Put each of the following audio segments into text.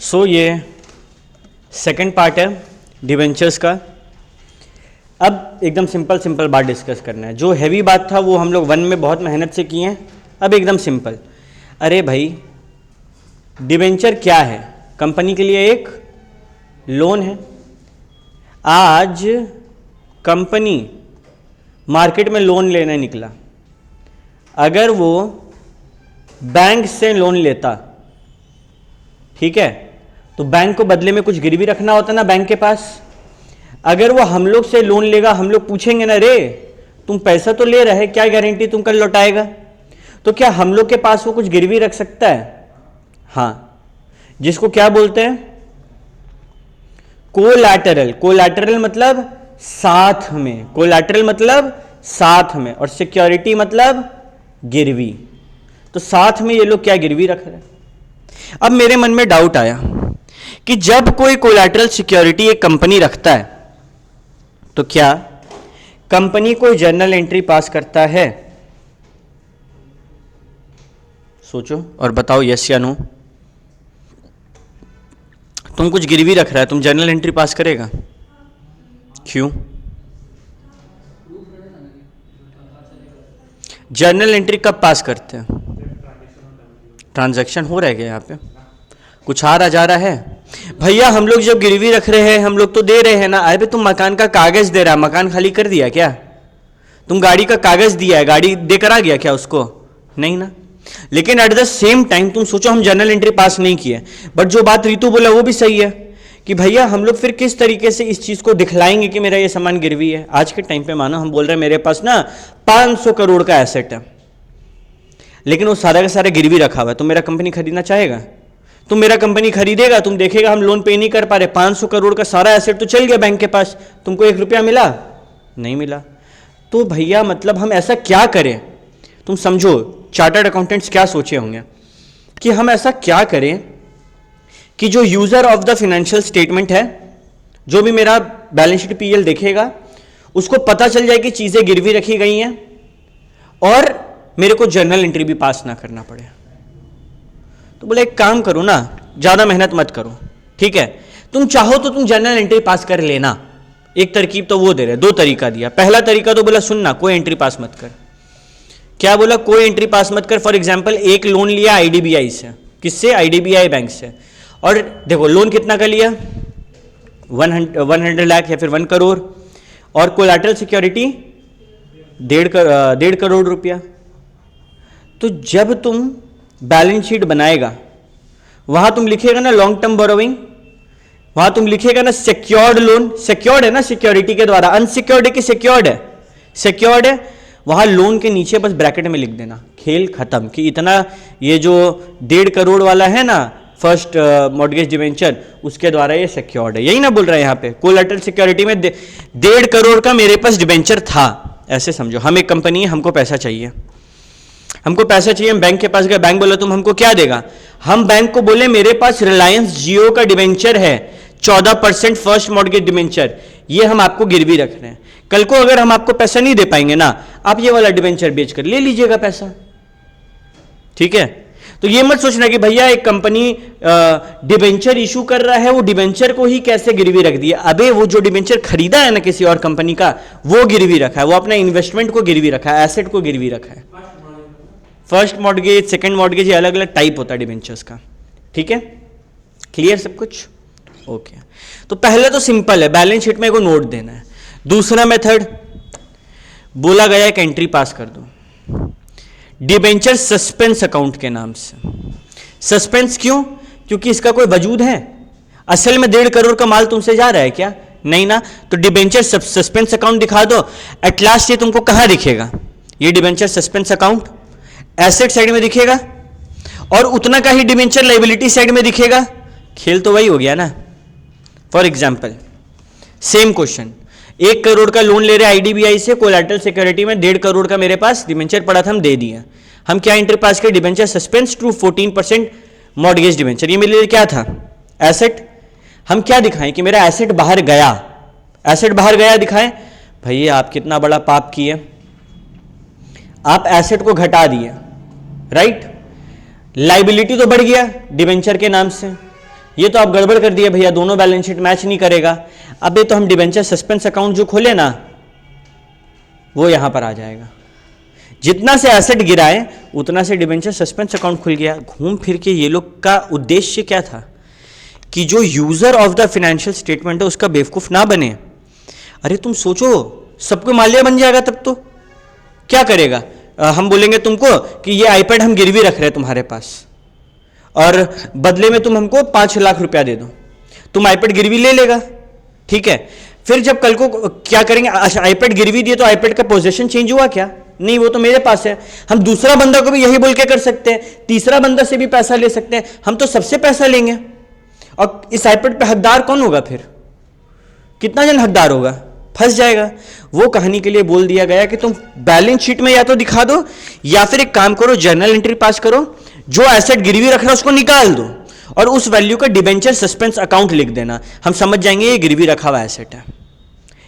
सो ये second part है debentures का। अब एकदम सिंपल बात डिस्कस करना है। जो हैवी बात था वो हम लोग 1 में बहुत मेहनत से किए हैं। अब एकदम सिंपल, अरे भाई डिवेंचर क्या है? कंपनी के लिए एक लोन है। आज कंपनी मार्केट में लोन लेने निकला, अगर वो बैंक से लोन लेता, ठीक है, तो बैंक को बदले में कुछ गिरवी रखना होता ना बैंक के पास। अगर वो हम लोग से लोन लेगा, हम लोग पूछेंगे ना, रे तुम पैसा तो ले रहे, क्या गारंटी तुम कल लौटाएगा? तो क्या हम लोग के पास वो कुछ गिरवी रख सकता है? हाँ, जिसको क्या बोलते हैं? कोलैटरल। कोलैटरल मतलब साथ में, कोलैटरल मतलब साथ में, और सिक्योरिटी मतलब गिरवी। तो साथ में ये लोग क्या गिरवी रख रहे हैं? अब मेरे मन में डाउट आया कि जब कोई कोलैटरल सिक्योरिटी एक कंपनी रखता है तो क्या कंपनी कोई जर्नल एंट्री पास करता है? सोचो और बताओ यस या नो। तुम कुछ गिरवी रख रहा है, तुम जर्नल एंट्री पास करेगा? क्यों? जर्नल एंट्री कब पास करते हैं? ट्रांजैक्शन हो रहा है क्या यहाँ पे? कुछ आ रहा जा रहा है? भैया हम लोग जब गिरवी रख रहे हैं, हम लोग तो दे रहे हैं ना। अरे तुम मकान का कागज दे रहा है, मकान खाली कर दिया क्या? तुम गाड़ी का कागज दिया है, गाड़ी देकर आ गया क्या उसको? नहीं ना। लेकिन एट द सेम टाइम तुम सोचो, हम जर्नल एंट्री पास नहीं किए, बट जो बात रितु बोला वो भी सही है कि भैया हम लोग फिर किस तरीके से इस चीज को दिखलाएंगे कि मेरा ये सामान गिरवी है। आज के टाइम पे मानो हम बोल रहे हैं मेरे पास ना 500 करोड़ का एसेट है, लेकिन वो सारा का सारा गिरवी रखा हुआ है, तो मेरा कंपनी खरीदना चाहेगा? तुम मेरा कंपनी खरीदेगा, तुम देखेगा हम लोन पे नहीं कर पा रहे, 500 करोड़ का सारा एसेट तो चल गया बैंक के पास, तुमको 1 रुपया मिला? नहीं मिला। तो भैया मतलब हम ऐसा क्या करें? तुम समझो चार्टर्ड अकाउंटेंट्स क्या सोचे होंगे कि हम ऐसा क्या करें कि जो user of the financial statement है, जो भी मेरा बैलेंस शीट पीएल देखेगा, उसको पता चल जाए कि चीजें गिरवी रखी गई हैं और मेरे को जर्नल एंट्री भी पास ना करना पड़े। तो बोले एक काम करो ना, ज्यादा मेहनत मत करो, ठीक है, तुम चाहो तो तुम जर्नल एंट्री पास कर लेना। एक तरकीब तो वो दे रहे, 2 तरीका दिया। पहला तरीका तो बोला सुनना, कोई एंट्री पास मत कर। क्या बोला? कोई एंट्री पास मत कर। फॉर एग्जाम्पल एक लोन लिया आईडीबीआई से। किससे? आईडीबीआई बैंक से। और देखो लोन कितना का लिया? 100 लाख या फिर 1 करोड़, और कोलैटरल सिक्योरिटी 1.5 करोड़ रुपया। तो जब तुम बैलेंस शीट बनाएगा, वहां तुम लिखेगा ना लॉन्ग टर्म बोरोइंग, वहां तुम लिखेगा ना सिक्योर्ड लोन। सिक्योर्ड है ना सिक्योरिटी के द्वारा, अनसिक्योर्ड है कि सिक्योर्ड है? सिक्योर्ड है। वहां लोन के नीचे बस ब्रैकेट में लिख देना, खेल खत्म, कि इतना, ये जो 1.5 करोड़ वाला है ना फर्स्ट मॉर्गेज डिवेंचर, उसके द्वारा ये सिक्योर्ड है। यही ना बोल रहे हैं यहाँ पे, कोलैटरल सिक्योरिटी में 1.5 करोड़ का मेरे पास डिवेंचर था। ऐसे समझो, हम एक कंपनी है, हमको पैसा चाहिए, हमको पैसा चाहिए, हम बैंक के पास गए, बैंक बोला तुम हमको क्या देगा? हम बैंक को बोले मेरे पास रिलायंस जियो का डिवेंचर है 14% फर्स्ट मॉर्गेज डिवेंचर, ये हम आपको गिरवी रख रहे हैं। कल को अगर हम आपको पैसा नहीं दे पाएंगे ना, आप ये वाला डिवेंचर बेचकर ले लीजिएगा पैसा, ठीक है? तो ये मत सोचना कि भैया एक कंपनी डिवेंचर इशू कर रहा है, वो डिवेंचर को ही कैसे गिरवी रख दिया। अबे वो जो डिवेंचर खरीदा है ना किसी और कंपनी का, वो गिरवी रखा है, वो अपना इन्वेस्टमेंट को गिरवी रखा है, एसेट को गिरवी रखा है। फर्स्ट मॉर्गेज, सेकंड मॉर्गेज, ये अलग अलग टाइप होता है डिवेंचर्स का, ठीक है? क्लियर सब कुछ? ओके। तो पहले तो सिंपल है, बैलेंस शीट में को नोट देना है। दूसरा मेथड बोला गया एक एंट्री पास कर दो डिबेंचर सस्पेंस अकाउंट के नाम से। सस्पेंस क्यों? क्योंकि इसका कोई वजूद है? असल में 1.5 करोड़ का माल तुमसे जा रहा है क्या? नहीं ना। तो डिबेंचर सस्पेंस अकाउंट दिखा दो। एट लास्ट ये तुमको कहां दिखेगा? ये debenture suspense account asset side में दिखेगा और उतना का ही डिबेंचर लायबिलिटी साइड में दिखेगा। खेल तो वही हो गया ना। For example same question, 1 crore का लोन ले रहे आईडीबीआई से, कोलैटरल सिक्योरिटी में 1.5 करोड़ का मेरे पास डिबेंचर पड़ा था, हम दे दिया। हम क्या एंट्री पास किया? Debenture suspense to 14% mortgage debenture. ये मेरे लिए क्या था? एसेट। हम क्या दिखाएं कि मेरा एसेट बाहर गया, एसेट बाहर गया दिखाएं। भैया आप कितना बड़ा पाप किए, आप एसेट को घटा दिए, राइट? लाइबिलिटी तो बढ़ गया डिबेंचर के नाम से, ये तो आप गड़बड़ कर दिए भैया, दोनों बैलेंस शीट मैच नहीं करेगा। अब ये तो हम डिबेंचर सस्पेंस अकाउंट जो खोले ना, वो यहां पर आ जाएगा। जितना से एसेट गिराए उतना से डिबेंचर सस्पेंस अकाउंट खुल गया। घूम फिर के ये लोग का उद्देश्य क्या था कि जो user of the financial statement है उसका बेवकूफ ना बने। अरे तुम सोचो, सबको मालिया बन जाएगा तब तो क्या करेगा? हम बोलेंगे तुमको कि ये आईपैड हम गिरवी रख रहे हैं तुम्हारे पास और बदले में तुम हमको 5 लाख रुपया दे दो, तुम आईपैड गिरवी ले लेगा, ठीक है। फिर जब कल को क्या करेंगे, अच्छा आईपैड गिरवी दिए तो आईपैड का पोजीशन चेंज हुआ क्या? नहीं, वो तो मेरे पास है। हम दूसरा बंदा को भी यही बोल के कर सकते हैं, तीसरा बंदा से भी पैसा ले सकते हैं, हम तो सबसे पैसा लेंगे। और इस आईपैड पे हकदार कौन होगा? फिर कितना जन हकदार होगा? फंस जाएगा। वो कहानी के लिए बोल दिया गया कि तुम बैलेंस शीट में या तो दिखा दो या फिर एक काम करो, जर्नल एंट्री पास करो, जो एसेट गिरवी रख रहा है उसको निकाल दो और उस वैल्यू का डिबेंचर सस्पेंस अकाउंट लिख देना। हम समझ जाएंगे ये गिरवी रखा हुआ एसेट है।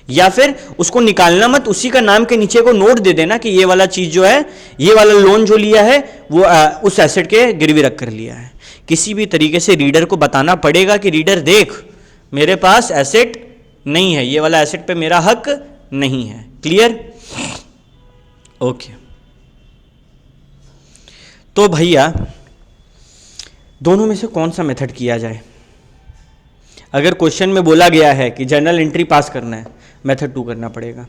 या फिर उसको निकालना मत, उसी का नाम के नीचे को नोट दे देना कि ये वाला चीज जो है, ये वाला लोन जो लिया है वो उस एसेट के गिरवी रख कर लिया है। किसी भी तरीके से रीडर को बताना पड़ेगा कि रीडर देख, मेरे पास एसेट नहीं है, ये वाला एसेट पे मेरा हक नहीं है। क्लियर? ओके। तो भैया दोनों में से कौन सा मेथड किया जाए? अगर क्वेश्चन में बोला गया है कि जर्नल एंट्री पास करना है, मेथड 2 करना पड़ेगा।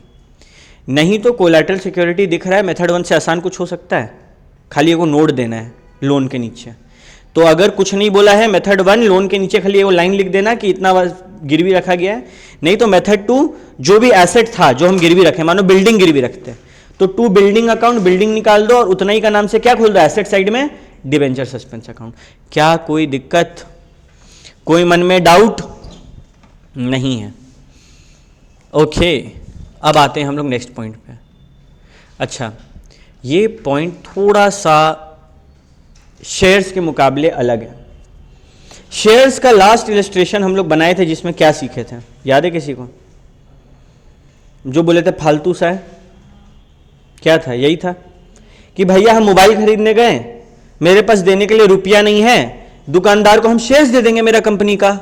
नहीं तो कोलैटरल सिक्योरिटी दिख रहा है, मेथड 1 से आसान कुछ हो सकता है, खाली एगो नोट देना है लोन के नीचे। तो अगर कुछ नहीं बोला है मेथड 1, लोन के नीचे खाली एगो लाइन लिख देना कि इतना गिरवी रखा गया है। नहीं तो मेथड 2, जो भी एसेट था जो हम गिरवी रखें, मानो बिल्डिंग गिरवी रखते हैं, तो 2 बिल्डिंग अकाउंट, बिल्डिंग निकाल दो और उतना ही का नाम से क्या खोल दो, एसेट साइड में डिबेंचर सस्पेंस अकाउंट। क्या कोई दिक्कत, कोई मन में डाउट नहीं है? ओके, अब आते हैं हम लोग नेक्स्ट पॉइंट पे। अच्छा, ये पॉइंट थोड़ा सा शेयर्स के मुकाबले अलग है। शेयर्स का लास्ट इलस्ट्रेशन हम लोग बनाए थे जिसमें क्या सीखे थे, याद है किसी को? जो बोले थे फालतू सा है, क्या था? यही था कि भैया हम मोबाइल खरीदने गए, मेरे पास देने के लिए रुपया नहीं है, दुकानदार को हम शेयर्स दे देंगे मेरा कंपनी का,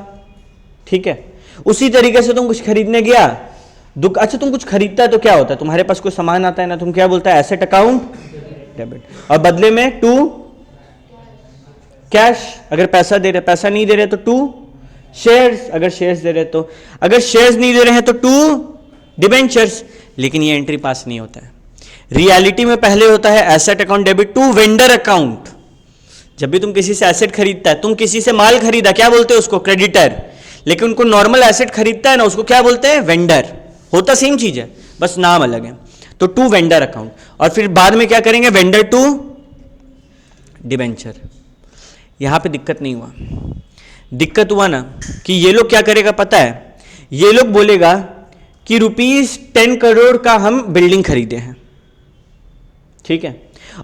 ठीक है। उसी तरीके से तुम कुछ खरीदने गया, अच्छा तुम कुछ खरीदता है तो क्या होता है, तुम्हारे पास कोई सामान आता है ना, तुम क्या बोलता है, एसेट अकाउंट डेबिट, और बदले में 2 कैश, अगर पैसा दे रहे, पैसा नहीं दे रहे तो 2 शेयर्स, अगर शेयर्स दे रहे तो, अगर शेयर्स नहीं दे रहे हैं तो 2 डिबेंचर्स। लेकिन ये एंट्री पास नहीं होता है। रियलिटी में पहले होता है asset account debit to vendor account. जब भी तुम किसी से एसेट खरीदता है, तुम किसी से माल खरीदा, क्या बोलते हैं उसको, क्रेडिटर। लेकिन उनको नॉर्मल एसेट खरीदता है ना, उसको क्या बोलते हैं, वेंडर। होता सेम चीज है, बस नाम अलग है। तो 2 वेंडर अकाउंट, और फिर बाद में क्या करेंगे, वेंडर टू डिबेंचर। यहां पे दिक्कत नहीं हुआ। दिक्कत हुआ ना कि ये लोग क्या करेगा पता है, ये लोग बोलेगा कि ₹10 करोड़ का हम बिल्डिंग खरीदे हैं, ठीक है,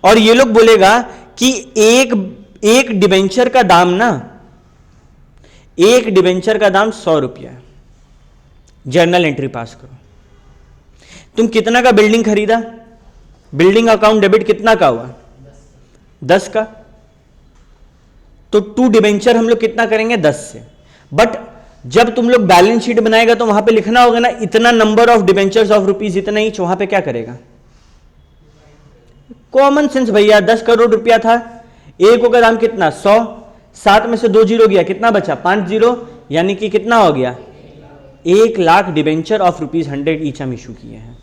और ये लोग बोलेगा कि एक डिबेंचर का दाम ना, एक डिबेंचर का दाम 100 रुपया है। जर्नल एंट्री पास करो, तुम कितना का बिल्डिंग खरीदा, बिल्डिंग अकाउंट डेबिट कितना का हुआ, 10 का। तो 2 डिबेंचर हम लोग कितना करेंगे, 10 से। बट जब तुम लोग बैलेंस शीट बनाएगा तो वहां पे लिखना होगा ना, इतना number of debentures of rupees इतना ही, वहां पे क्या करेगा, कॉमन सेंस भैया। 10 करोड़ रुपया था, एक का दाम कितना, 100, 7 में से 2 जीरो गया, कितना बचा, 5 जीरो, यानी कि कितना हो गया, 1 लाख डिबेंचर ऑफ ₹100 ईच हम इशू किए हैं।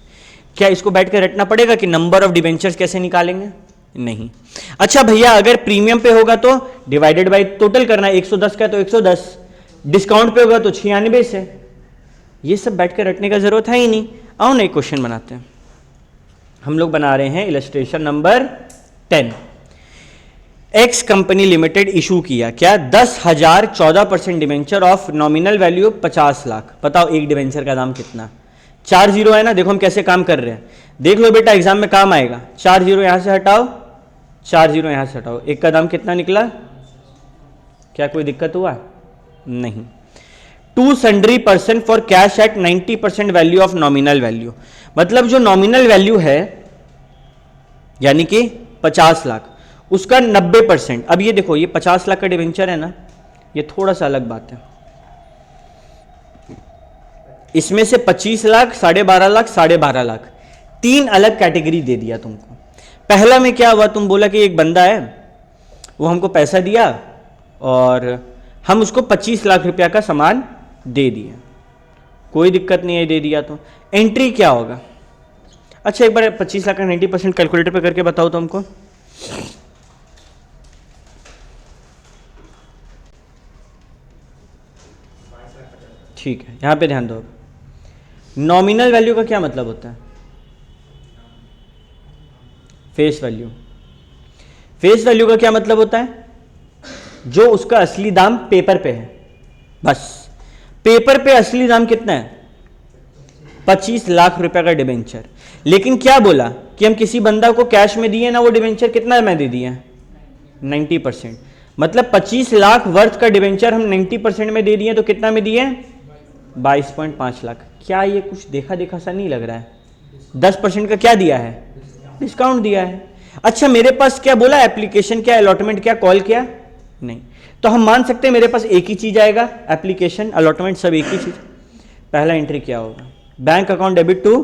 क्या इसको बैठ कर रटना पड़ेगा कि नंबर ऑफ डिबेंचर्स कैसे निकालेंगे, नहीं। अच्छा भैया अगर प्रीमियम पे होगा तो डिवाइडेड बाय टोटल करना है, 110 का तो 110, डिस्काउंट पे होगा तो 96 से। ये सब बैठ कर रटने का जरूरत है ही नहीं। आओ ना एक क्वेश्चन बनाते हैं। हम लोग बना रहे हैं illustration number 10। X company limited issue किया क्या, 10,000 14% debenture of nominal value 50 lakh. बताओ एक डिबेंचर का दाम कितना, 4 जीरो है ना, देखो हम कैसे काम कर रहे हैं, देख लो बेटा एग्जाम में काम आएगा। 4 जीरो यहां से हटाओ, 4 जीरो यहां से हटाओ, एक का दाम कितना निकला, क्या कोई दिक्कत हुआ, नहीं। 2 sundry person for cash at 90% value of nominal value, मतलब जो नॉमिनल वैल्यू है यानी कि 50 लाख, उसका 90%। अब ये देखो, ये 50 लाख का डिबेंचर है ना, ये थोड़ा सा अलग बात है। इसमें से 25 लाख, 12.5 लाख, 12.5 लाख, 3 अलग कैटेगरी दे दिया तुमको। पहला में क्या हुआ, तुम बोला कि एक बंदा है, वो हमको पैसा दिया और हम उसको 25 लाख रुपया का सामान दे दिया, कोई दिक्कत नहीं है, दे दिया तो एंट्री क्या होगा? अच्छा एक बार 25 लाख का 90% कैलकुलेटर पे करके बताओ तो हमको। ठीक है, यहां पे ध्यान दो। नॉमिनल वैल्यू का क्या मतलब होता है? Face value. फेस वैल्यू का क्या मतलब होता है? जो उसका असली दाम पेपर पे है, बस। पेपर पे असली दाम कितना है? 25 लाख रुपए का डिबेंचर। लेकिन क्या बोला कि हम किसी बंदा को कैश में दिए ना, वो डिबेंचर कितना में दे दिए? 90%। मतलब 25 लाख वर्थ का डिबेंचर हम 90% में दे दिए तो कितना में दिए? 22.5 लाख। क्या ये कुछ देखा देखा सा नहीं लग रहा है? 10% का क्या दिया है? डिस्काउंट दिया है। अच्छा मेरे पास क्या बोला? एप्लीकेशन क्या, अलॉटमेंट क्या, कॉल क्या? नहीं। तो हम मान सकते हैं मेरे पास एक ही चीज आएगा, एप्लीकेशन अलॉटमेंट सब एक ही चीज। पहला एंट्री क्या होगा? Bank account debit to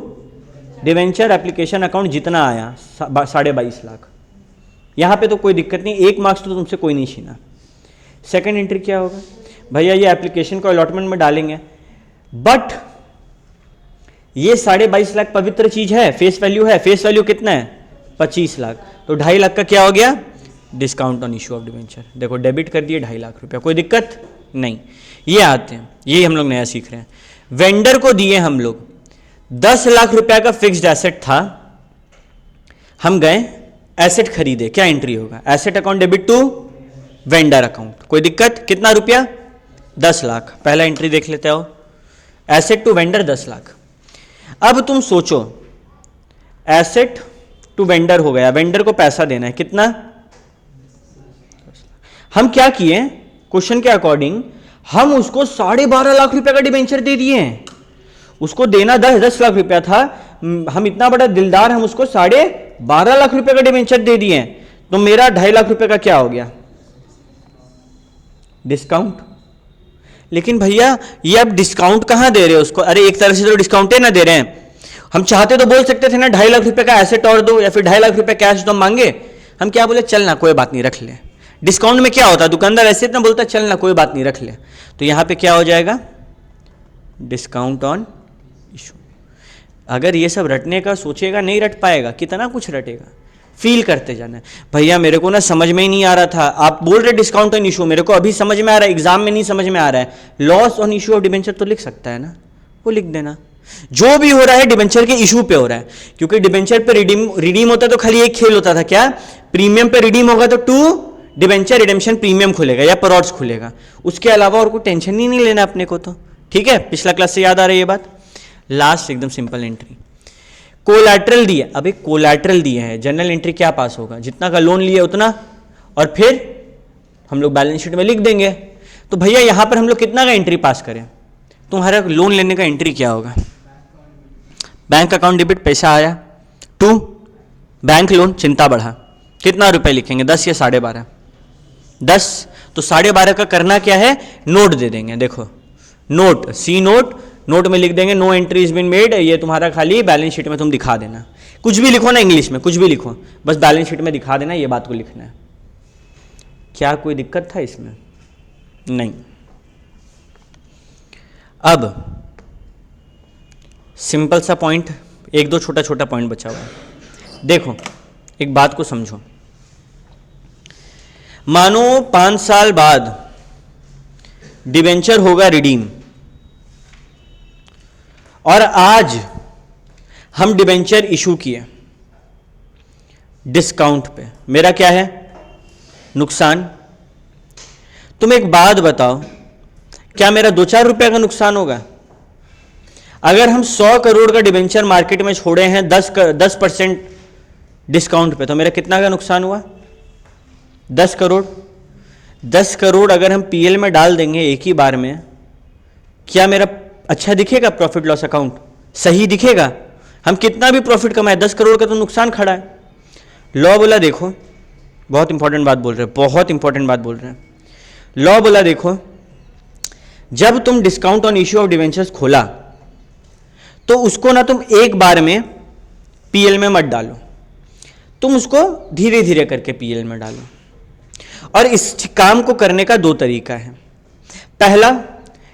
debenture application account, जितना आया 22.5 लाख। यहां पे तो कोई दिक्कत नहीं, 1 मार्क्स तो तुमसे कोई नहीं छीना। सेकंड एंट्री क्या होगा? भैया ये एप्लीकेशन को अलॉटमेंट में डालेंगे, बट ये 22.5 लाख पवित्र चीज है, फेस वैल्यू है। फेस वैल्यू कितना है? 25 लाख। तो 2.5 लाख का क्या हो गया? Discount on issue of debenture. देखो डेबिट कर दिए 2.5 लाख रुपया, कोई दिक्कत नहीं। ये आते हैं, ये हम लोग नया सीख रहे हैं। वेंडर को दिए हम लोग 10 लाख रुपया का फिक्स्ड एसेट था, हम गए एसेट खरीदे, क्या एंट्री होगा? Asset account debit to vendor account, कोई दिक्कत? कितना रुपया? 10 लाख। पहला एंट्री देख लेते हो, एसेट टू वेंडर 10 लाख। अब तुम सोचो, एसेट टू वेंडर हो गया, वेंडर को पैसा देना है कितना? हम क्या किए? क्वेश्चन के अकॉर्डिंग हम उसको 12.5 लाख रुपए का डिबेंचर दे दिए। उसको देना 10 लाख रुपया था, हम इतना बड़ा दिलदार, हम उसको 12.5 लाख रुपए का डिबेंचर दे दिए। तो मेरा 2.5 लाख रुपए का क्या हो गया? डिस्काउंट। लेकिन भैया ये अब डिस्काउंट कहां दे रहे हो उसको? अरे एक तरह से तो डिस्काउंट ना दे रहे हैं। हम चाहते तो बोल सकते थे ना 2.5 लाख रुपए का एसेट और दो, या फिर 2.5 लाख रुपए कैश दो, मांगे। हम क्या बोले? चल ना कोई बात नहीं, रख ले। डिस्काउंट में क्या होता? दुकानदार ऐसे इतना बोलता, चल ना कोई बात नहीं, रख ले। तो यहां पे क्या हो जाएगा? Discount on issue. अगर ये सब रटने का सोचेगा, नहीं रट पाएगा, कितना कुछ रटेगा। फील करते जाना है। भैया मेरे को ना समझ में ही नहीं आ रहा था, आप बोल रहे डिस्काउंट ऑन इशू, मेरे को अभी समझ में आ रहा है, एग्जाम में नहीं समझ में आ रहा है। Loss on issue of debenture तो लिख सकता है ना, वो लिख देना। जो भी हो रहा है डिबेंचर के इशू पे हो रहा है, क्योंकि डिबेंचर पे रिडीम होता तो खाली एक खेल होता था, क्या? प्रीमियम पे रिडीम होगा तो 2 डिबेंचर रिडेम्पशन प्रीमियम खुलेगा या परॉड्स खुलेगा, उसके अलावा और कोई टेंशन ही नहीं लेना अपने को। तो ठीक है, पिछला क्लास से याद आ रही है ये बात। लास्ट एकदम सिंपल एंट्री, कोलैटरल दिया। अब एक कोलैटरल दिए हैं, जनरल एंट्री क्या पास होगा? जितना का लोन लिया उतना, और फिर हम लोग बैलेंस शीट में लिख देंगे। तो भैया यहां पर हम लोग कितना का एंट्री पास करें? तुम्हारा लोन लेने का एंट्री क्या होगा? बैंक अकाउंट डेबिट, पैसा आया, टू बैंक लोन, चिंता बढ़ा। कितना रुपए लिखेंगे? 10 या 12.5? 10। तो 12.5 का करना क्या है? नोट दे देंगे। देखो नोट, सी नोट, नोट में लिख देंगे no entry is been made. ये तुम्हारा खाली बैलेंस शीट में तुम दिखा देना, कुछ भी लिखो ना, इंग्लिश में कुछ भी लिखो, बस बैलेंस शीट में दिखा देना, ये बात को लिखना है। क्या कोई दिक्कत था इसमें? नहीं। अब सिंपल सा पॉइंट, एक दो छोटा छोटा पॉइंट बचा हुआ है। देखो एक बात को समझो, मानो 5 साल बाद डिवेंचर होगा रिडीम, और आज हम डिवेंचर इशू किए डिस्काउंट पे, मेरा क्या है? नुकसान। तुम एक बात बताओ, क्या मेरा 2-4 रुपए का नुकसान होगा? अगर हम 100 करोड़ का डिवेंचर मार्केट में छोड़े हैं 10% डिस्काउंट पे, तो मेरा कितना का नुकसान हुआ? 10 करोड़। 10 करोड़ अगर हम पीएल में डाल देंगे एक ही बार में, क्या मेरा अच्छा दिखेगा? प्रॉफिट लॉस अकाउंट सही दिखेगा? हम कितना भी प्रॉफिट कमाए, 10 करोड़ का तो नुकसान खड़ा है। लॉ बोला, देखो बहुत इंपॉर्टेंट बात बोल रहे हैं, बहुत इंपॉर्टेंट बात बोल रहे हैं। लॉ बोला देखो, जब तुम discount on issue of debentures खोला तो उसको ना तुम एक बार में पीएल में मत डालो, तुम उसको धीरे धीरे करके पीएल में डालो। और इस काम को करने का दो तरीका है। पहला,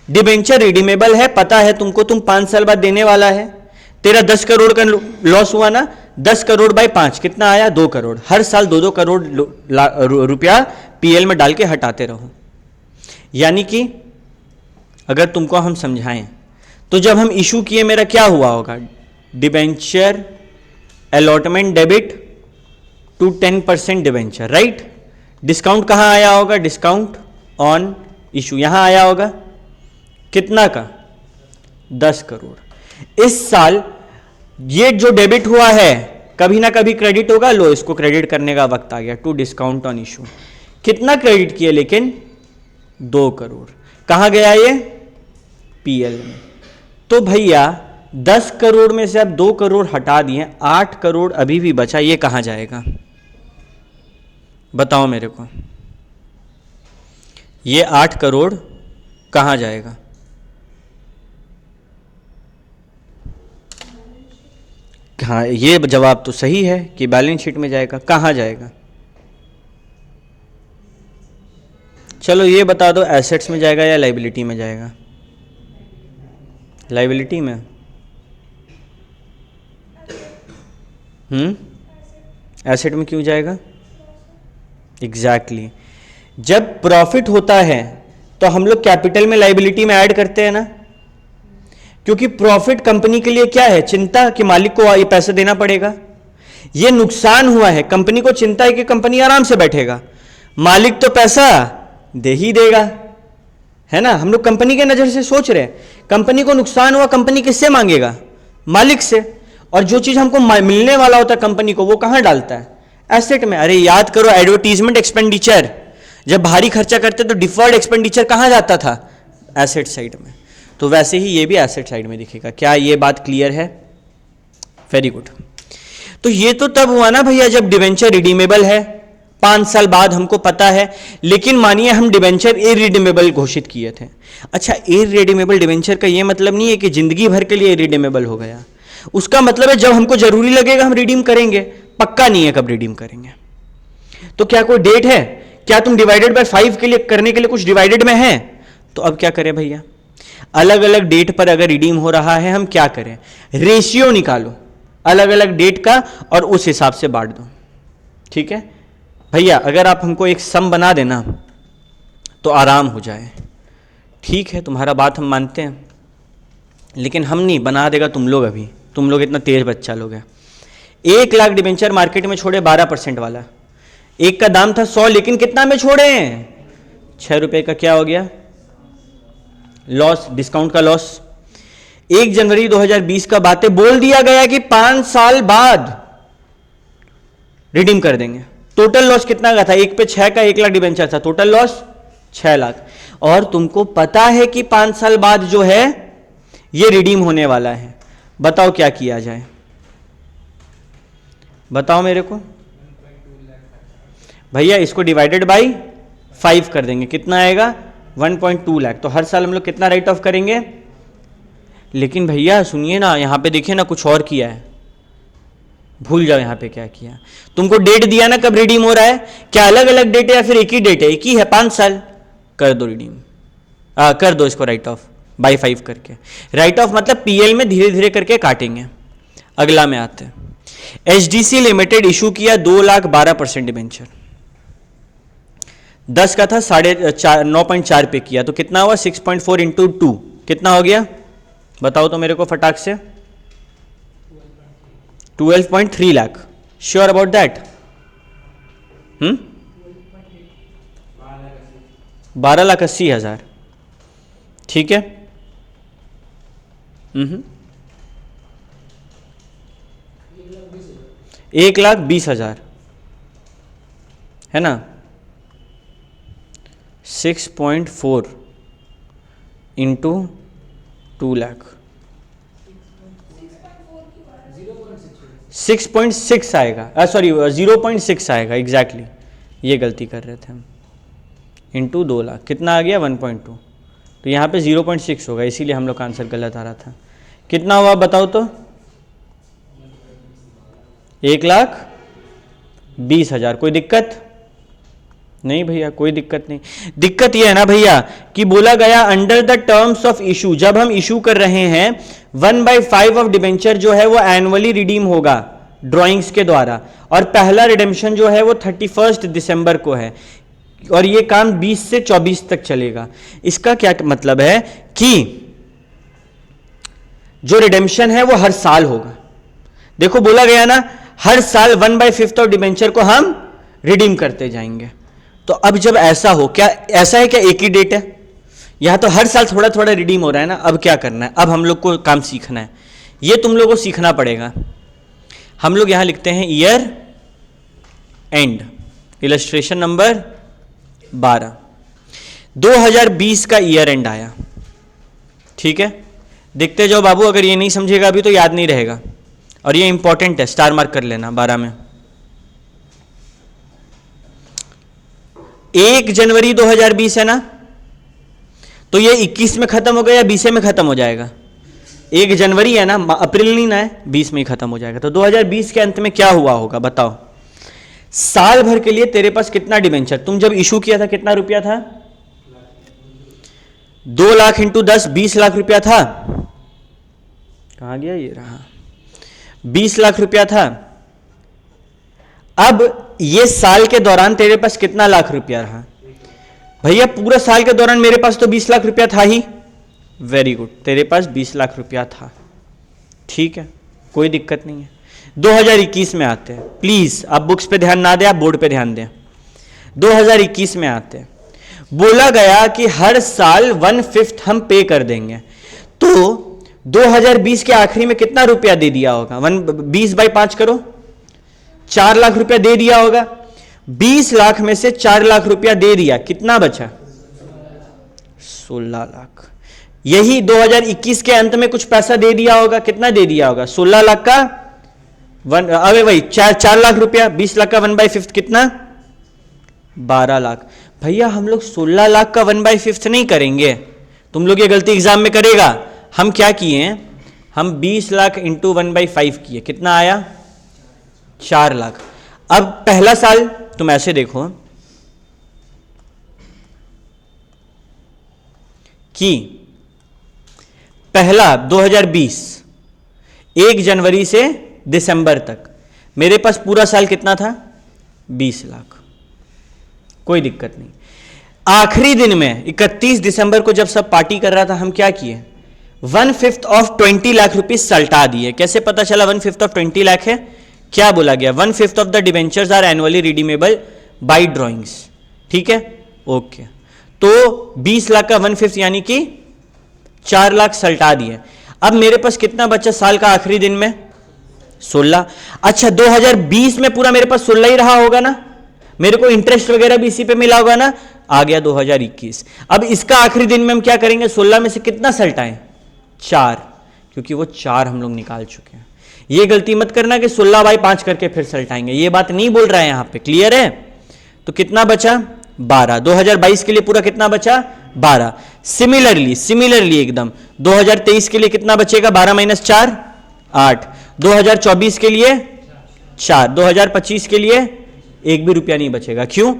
डिबेंचर रिडीमेबल है, पता है तुमको, तुम 5 साल बाद देने वाला है, तेरा 10 करोड़ का लॉस हुआ ना, 10 करोड़ बाई 5 कितना आया, 2 करोड़। हर साल 2-2 करोड़ रुपया पीएल में डाल के हटाते रहो। यानी कि अगर तुमको हम समझाएं तो जब हम इशू किए मेरा क्या हुआ होगा, debenture allotment debit to 10% debenture, right. Discount कहां आया होगा, डिस्काउंट ऑन इशू यहां आया होगा, कितना का, 10 करोड़। इस साल ये जो डेबिट हुआ है कभी ना कभी क्रेडिट होगा, लो इसको क्रेडिट करने का वक्त आ गया, टू डिस्काउंट ऑन इशू। कितना क्रेडिट किए, लेकिन 2 करोड़। कहां गया ये, पीएल में। तो भैया 10 करोड़ में से अब 2 करोड़ हटा दिए, 8 करोड़ अभी भी बचा, ये कहां जाएगा बताओ मेरे को, ये 8 करोड़ कहां जाएगा, हाँ ये जवाब तो सही है कि बैलेंस शीट में जाएगा। कहां जाएगा, चलो ये बता दो, एसेट्स में जाएगा या लाइबिलिटी में जाएगा, लाइबिलिटी में। एसेट में क्यों जाएगा, एग्जैक्टली जब प्रॉफिट होता है तो हम लोग कैपिटल में लाइबिलिटी में ऐड करते हैं ना, क्योंकि प्रॉफिट कंपनी के लिए क्या है, चिंता कि मालिक को ये पैसे देना पड़ेगा। ये नुकसान हुआ है, कंपनी को चिंता है कि कंपनी आराम से बैठेगा, मालिक तो पैसा दे ही देगा, है ना। हम लोग कंपनी के नजर से सोच रहे हैं, कंपनी को नुकसान हुआ, कंपनी किससे मांगेगा, मालिक से। और जो चीज हमको मिलने वाला होता है कंपनी को, वो कहां डालता है, एसेट में। अरे याद करो, एडवर्टीजमेंट एक्सपेंडिचर, जब भारी खर्चा करते तो डिफर्ड एक्सपेंडिचर कहां जाता था, एसेट साइड में। तो वैसे ही ये भी एसेट साइड में दिखेगा। क्या ये बात क्लियर है, वेरी गुड। तो ये तो तब हुआ ना भैया जब डिवेंचर रिडीमेबल है, 5 साल बाद हमको पता है, लेकिन मानिए हम डिवेंचर इरिडीमेबल घोषित किए थे। अच्छा, इरिडीमेबल डिवेंचर का ये मतलब नहीं है कि जिंदगी भर के लिए इरिडीमेबल हो गया, उसका मतलब है जब हमको जरूरी लगेगा हम रिडीम करेंगे, पक्का नहीं है कब रिडीम करेंगे। तो क्या कोई डेट है, क्या तुम डिवाइडेड बाय 5 के लिए करने के लिए कुछ डिवाइडेड में है, तो अब क्या करें भैया, अलग अलग डेट पर अगर रिडीम हो रहा है हम क्या करें, रेशियो निकालो अलग अलग डेट का और उस हिसाब से बांट दो। ठीक है भैया, अगर आप हमको एक सम बना देना तो आराम हो जाए। ठीक है, तुम्हारा बात हम मानते हैं, लेकिन हम नहीं, बना देगा तुम लोग। अभी तुम लोग इतना तेज बच्चा लोग हैं। 1 लाख डिबेंचर मार्केट में छोड़े 12% वाला, एक का दाम था 100, लेकिन कितना में छोड़े, 6 रुपए का क्या हो गया लॉस, डिस्काउंट का लॉस। 1 जनवरी 2020 का बातें बोल दिया गया कि 5 साल बाद रिडीम कर देंगे। टोटल लॉस कितना का था, 1 पे 6 का 1 लाख डिबेंचर था, टोटल लॉस 6 लाख। और तुमको पता है कि 5 साल बाद जो है ये रिडीम होने वाला है, बताओ क्या किया जाए, बताओ मेरे को भैया। इसको डिवाइडेड बाई 5 कर देंगे, कितना आएगा 1.2 लाख। तो हर साल हम लोग कितना राइट ऑफ करेंगे। लेकिन भैया सुनिए ना, यहां पे देखिए ना, कुछ और किया है, भूल जाओ यहां पे क्या किया। तुमको डेट दिया ना कब रिडीम हो रहा है, क्या अलग अलग डेट है या फिर एक ही डेट है, एक ही है, 5 साल, कर दो रिडीम, कर दो इसको राइट ऑफ बाई 5 करके। राइट ऑफ मतलब पीएल में धीरे धीरे करके काटेंगे। अगला में आते हैं, एचडीसी लिमिटेड इशू किया 2,12% डिबेंचर, 10 का था, 9.4 पे किया, तो कितना हुआ 6.4 इंटू 2 कितना हो गया, बताओ तो मेरे को फटाक से, 12.3 लाख। श्योर अबाउट दैट, 12,80,000, ठीक है। 1,20,000 है ना, 6.4 इंटू 2 लाख, 6.6 आएगा, सॉरी 0.6 आएगा, एग्जैक्टली ये गलती कर रहे थे हम, इंटू 2 लाख, कितना आ गया 1.2। तो यहाँ पे 0.6 होगा, इसीलिए हम लोग का आंसर गलत आ रहा था। कितना हुआ बताओ तो? 1,20,000। कोई दिक्कत नहीं भैया, कोई दिक्कत नहीं। दिक्कत यह है ना भैया कि बोला गया under the terms of issue, जब हम इशू कर रहे हैं 1/5 ऑफ डिबेंचर जो है वो एनुअली रिडीम होगा ड्राइंग्स के द्वारा, और पहला रिडेम्पशन जो है वो 31 दिसंबर को है, और ये काम 20 से 24 तक चलेगा। इसका क्या मतलब है कि जो रिडेम्पशन है वो हर साल होगा। देखो बोला गया ना हर साल 1/5 ऑफ डिबेंचर को हम रिडीम करते जाएंगे। तो अब जब ऐसा हो, क्या ऐसा है क्या एक ही डेट है? यहां तो हर साल थोड़ा थोड़ा रिडीम हो रहा है ना। अब क्या करना है? अब हम लोग को काम सीखना है, ये तुम लोगों को सीखना पड़ेगा। हम लोग यहां लिखते हैं ईयर एंड, इलस्ट्रेशन नंबर 12। 2020 का ईयर एंड आया, ठीक है। देखते जाओ बाबू, अगर ये नहीं समझेगा अभी तो याद नहीं रहेगा, और ये इंपॉर्टेंट है, स्टार मार्क कर लेना 12 में। 1 जनवरी 2020 है ना, तो ये 21 में खत्म हो गया या 20 में खत्म हो जाएगा? 1 जनवरी है ना, अप्रैल नहीं ना है, 20 में ही खत्म हो जाएगा। तो 2020 के अंत में क्या हुआ होगा बताओ? साल भर के लिए तेरे पास कितना डिबेंचर, तुम जब इशू किया था कितना रुपया था? 2 लाख इंटू 10 20 लाख रुपया था। कहां गया? ये रहा, 20 लाख रुपया था। अब ये साल के दौरान तेरे पास कितना लाख रुपया रहा? भैया पूरा साल के दौरान मेरे पास तो 20 लाख रुपया था ही। वेरी गुड, तेरे पास 20 लाख रुपया था, ठीक है, कोई दिक्कत नहीं है। 2021 में आते हैं, प्लीज आप बुक्स पे ध्यान ना दें, आप बोर्ड पे ध्यान दें। 2021 में आते हैं, बोला गया कि हर साल 1/5 हम पे कर देंगे। तो 2020 के आखिरी में कितना रुपया दे दिया होगा? 20/5 करो, 4 लाख रुपया दे दिया होगा। 20 लाख में से 4 लाख रुपया दे दिया, कितना बचा? 16 लाख। यही 2021 के अंत में कुछ पैसा दे दिया होगा, कितना दे दिया होगा? 16 लाख का अबे भाई 4 लाख रुपया, 20 लाख का 1/5 कितना? 12 लाख। भैया हम लोग 16 लाख का 1/5 नहीं करेंगे, तुम लोग ये गलती एग्जाम में करेगा। हम क्या किए हैं, हम 20 लाख इंटू 1/5 किए, कितना आया? 4 लाख। अब पहला साल तुम ऐसे देखो कि पहला 2020 1 जनवरी से दिसंबर तक मेरे पास पूरा साल कितना था? 20 लाख, कोई दिक्कत नहीं। आखिरी दिन में 31 दिसंबर को जब सब पार्टी कर रहा था, हम क्या किए? 1/5 ऑफ 20 लाख रुपीज सल्टा दिए। कैसे पता चला 1/5 ऑफ 20 लाख है? क्या बोला गया? 1/5 of the debentures are annually redeemable by drawings, ठीक है, ओके। तो 20 लाख का 1/5 यानी कि 4 लाख सल्टा दिए। अब मेरे पास कितना बचा साल का आखिरी दिन में? 16। अच्छा 2020 में पूरा मेरे पास 16 ही रहा होगा ना, मेरे को इंटरेस्ट वगैरह भी इसी पे मिला होगा ना। आ गया 2021। अब इसका आखिरी दिन में हम क्या करेंगे? 16 में से कितना सल्टाएं? 4, क्योंकि वो 4 हम लोग निकाल चुके हैं। ये गलती मत करना कि 16/5 करके फिर सल्टाएंगे, ये बात नहीं बोल रहा है यहां पे, क्लियर है? तो कितना बचा? 12। 2022 के लिए पूरा कितना बचा? 12। सिमिलरली एकदम 2023 के लिए कितना बचेगा? 12 - 4 8। 2024 के लिए 4। 2025 के लिए एक भी रुपया नहीं बचेगा। क्यों?